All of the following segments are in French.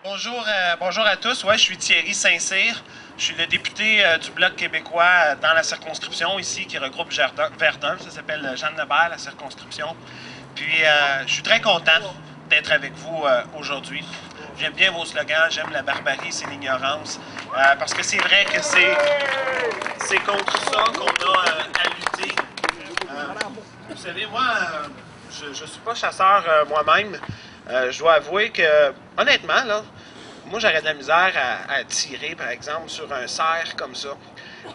Bonjour à tous. Ouais, je suis Thierry Saint-Cyr. Je suis le député du Bloc québécois dans la circonscription ici qui regroupe Verdun. Ça s'appelle Jeanne Lebert, la circonscription. Puis je suis très content d'être avec vous aujourd'hui. J'aime bien vos slogans, j'aime la barbarie, c'est l'ignorance. Parce que c'est vrai que c'est contre ça qu'on a à lutter. Vous savez, moi, je ne suis pas chasseur moi-même. Je dois avouer que, honnêtement, là, moi, j'aurais de la misère à tirer, par exemple, sur un cerf comme ça.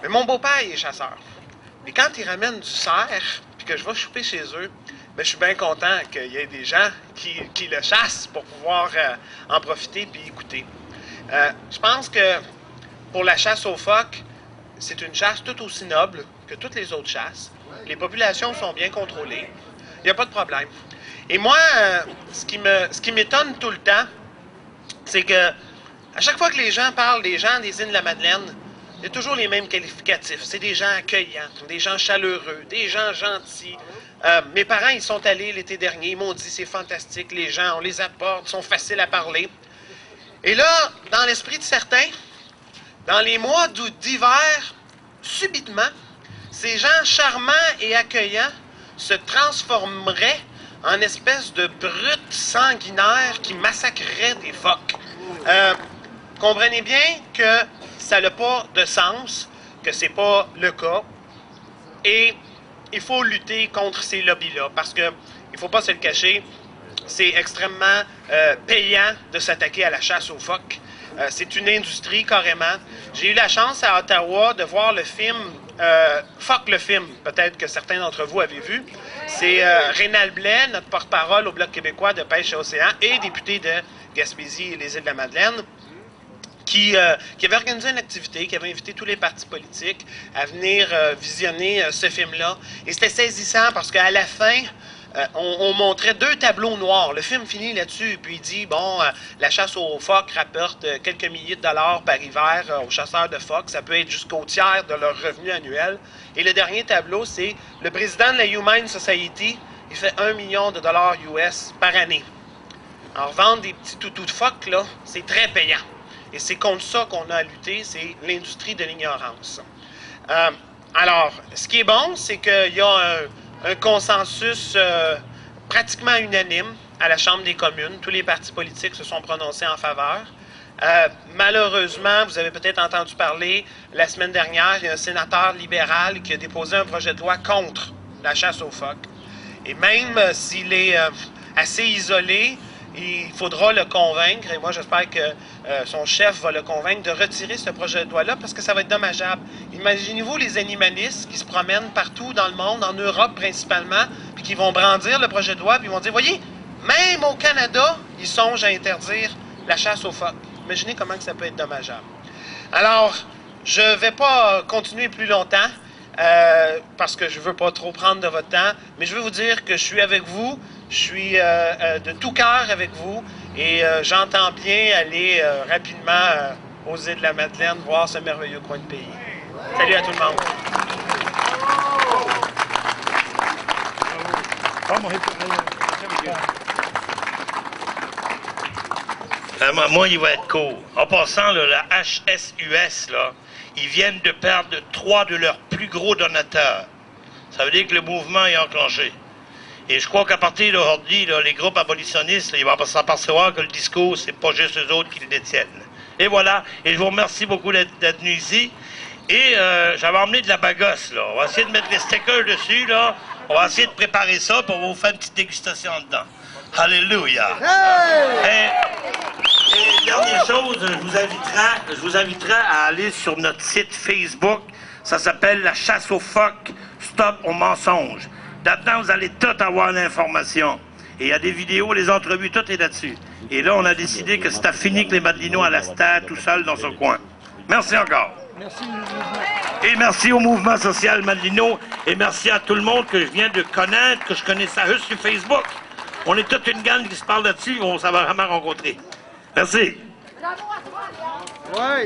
Mais mon beau-père, il est chasseur. Et quand il ramène du cerf, puis que je vais choper chez eux, bien, je suis bien content qu'il y ait des gens qui le chassent pour pouvoir en profiter puis écouter. Je pense que pour la chasse aux phoques, c'est une chasse tout aussi noble que toutes les autres chasses. Les populations sont bien contrôlées. Il n'y a pas de problème. Et moi, ce qui m'étonne tout le temps, c'est que à chaque fois que les gens parlent des gens des îles de la Madeleine, il y a toujours les mêmes qualificatifs. C'est des gens accueillants, des gens chaleureux, des gens gentils. Mes parents, ils sont allés l'été dernier, ils m'ont dit c'est fantastique, les gens, on les apporte, sont faciles à parler. Et là, dans l'esprit de certains, dans les mois d'hiver, subitement, ces gens charmants et accueillants se transformeraient en espèce de brutes sanguinaires qui massacreraient des phoques. Comprenez bien que ça n'a pas de sens, que c'est pas le cas, et il faut lutter contre ces lobbies-là, parce que, il faut pas se le cacher, c'est extrêmement payant de s'attaquer à la chasse aux phoques. C'est une industrie carrément. J'ai eu la chance à Ottawa de voir le film Phoque le film, peut-être que certains d'entre vous avez vu. C'est Rénal Blais, notre porte-parole au Bloc québécois de pêche et océan et député de Gaspésie et les îles de la Madeleine, qui avait organisé une activité, qui avait invité tous les partis politiques à venir visionner ce film-là. Et c'était saisissant parce qu'à la fin, on montrait deux tableaux noirs. Le film finit là-dessus, puis il dit, bon, la chasse aux phoques rapporte quelques milliers de dollars par hiver aux chasseurs de phoques. Ça peut être jusqu'au tiers de leur revenu annuel. Et le dernier tableau, c'est le président de la Humane Society, il fait 1 million de dollars US par année. Alors, vendre des petits toutous de phoques, là, c'est très payant. Et c'est contre ça qu'on a à lutter, c'est l'industrie de l'ignorance. Alors, ce qui est bon, c'est qu'il y a un consensus pratiquement unanime à la Chambre des communes. Tous les partis politiques se sont prononcés en faveur. Malheureusement, vous avez peut-être entendu parler, la semaine dernière, il y a un sénateur libéral qui a déposé un projet de loi contre la chasse aux phoques. Et même s'il est assez isolé, il faudra le convaincre, et moi j'espère que son chef va le convaincre de retirer ce projet de loi-là parce que ça va être dommageable. Imaginez-vous les animalistes qui se promènent partout dans le monde, en Europe principalement, puis qui vont brandir le projet de loi, puis ils vont dire, voyez, même au Canada, ils songent à interdire la chasse aux phoques. Imaginez comment que ça peut être dommageable. Alors, je ne vais pas continuer plus longtemps parce que je ne veux pas trop prendre de votre temps, mais je veux vous dire que je suis avec vous, je suis de tout cœur avec vous et j'entends bien aller rapidement aux îles de la Madeleine voir ce merveilleux coin de pays. Salut à tout le monde! Moi, il va être court. En passant, là, la HSUS, là, ils viennent de perdre 3 de leurs plus gros donateurs. Ça veut dire que le mouvement est enclenché. Et je crois qu'à partir d'aujourd'hui, les groupes abolitionnistes, là, ils vont s'apercevoir que le discours, c'est pas juste eux autres qui le détiennent. Et voilà. Et je vous remercie beaucoup d'être venus ici. Et j'avais emmené de la bagasse, là. On va essayer de mettre les stickers dessus, là. On va essayer de préparer ça, puis on va vous faire une petite dégustation dedans. Alléluia! Hey! Et dernière chose, je vous inviterai à aller sur notre site Facebook. Ça s'appelle La chasse aux phoques, Stop aux mensonges. Là-dedans, vous allez tout avoir l'information. Et il y a des vidéos, les entrevues, tout est là-dessus. Et là, on a décidé que c'était fini que les Madelinots allaient rester tout seuls dans ce coin. Merci encore. Merci. Et merci au mouvement social Madelino. Et merci à tout le monde que je viens de connaître, que je connaissais juste sur Facebook. On est toute une gang qui se parle là-dessus, on s'en va vraiment rencontrer. Merci. Ouais.